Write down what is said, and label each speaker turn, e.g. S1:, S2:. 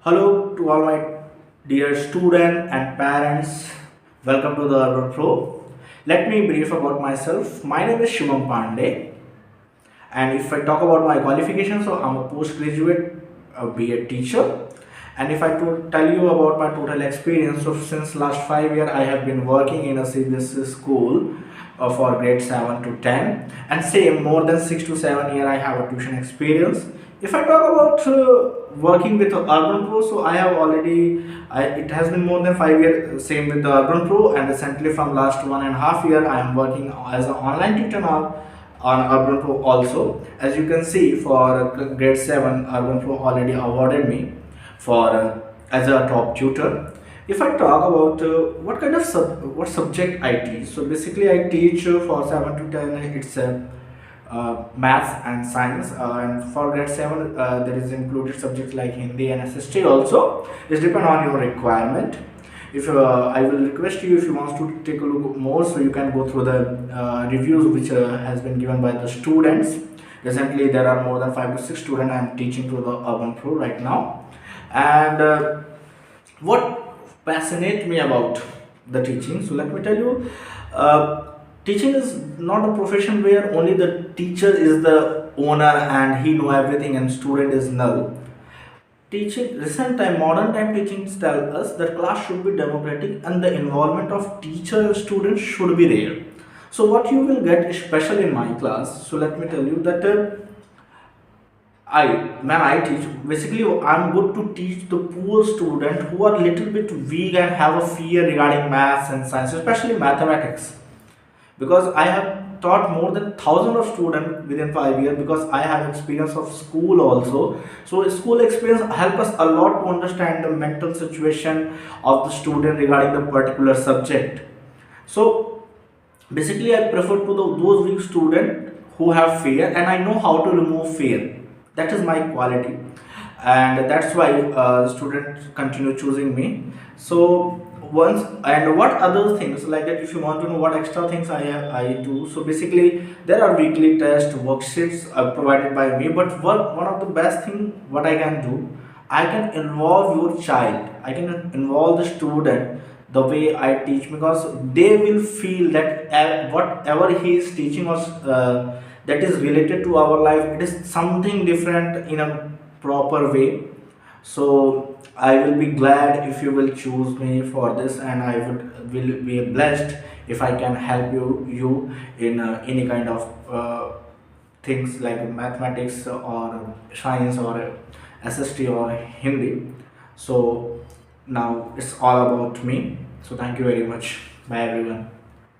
S1: Hello to all my dear student and parents. Welcome to the Urban Pro. Let me brief about myself. My name is Shivam Pandey, and if I talk about my qualifications, so I'm a postgraduate BA teacher. And if I tell you about my total experience, so since last 5 years I have been working in a CBSE school for grade 7 to 10, and same more than 6 to 7 years I have a tuition experience. If I talk about working with Urban Pro, so I have already, it has been more than 5 years same with the Urban Pro, and recently from last 1.5 years I am working as an online tutor now on Urban Pro also. As you can see, for grade 7, Urban Pro already awarded me for as a top tutor. If I talk about what kind of what subject I teach, so basically I teach for 7 to 10, it's maths and science, and for grade 7 there is included subjects like Hindi and SST also. It depends on your requirement. If I will request you, if you want to take a look more, so you can go through the reviews which has been given by the students. Recently there are more than 5 to 6 students I am teaching to the Urban Pro right now. And what fascinates me about the teaching, so let me tell you, teaching is not a profession where only the teacher is the owner and he know everything and student is null. Teaching, recent time, modern time teachings tell us that class should be democratic and the involvement of teacher and students should be rare. So what you will get, especially in my class, so let me tell you that when I teach, basically I'm good to teach the poor student who are little bit weak and have a fear regarding maths and science, especially mathematics, because I have taught more than thousands of students within 5 years, because I have experience of school also. So school experience help us a lot to understand the mental situation of the student regarding the particular subject. So basically I prefer to those weak students who have fear, and I know how to remove fear. That is my quality, and that's why students continue choosing me. So once, and what other things like that, if you want to know what extra things I do, so basically there are weekly test worksheets provided by me. But one of the best thing what I can do, I can involve your child, I can involve the student the way I teach, because they will feel that whatever he is teaching us that is related to our life, it is something different in a proper way. So I will be glad if you will choose me for this, and I will be blessed if I can help you in any kind of things like mathematics or science or SST or Hindi. So now it's all about me. So thank you very much. Bye everyone.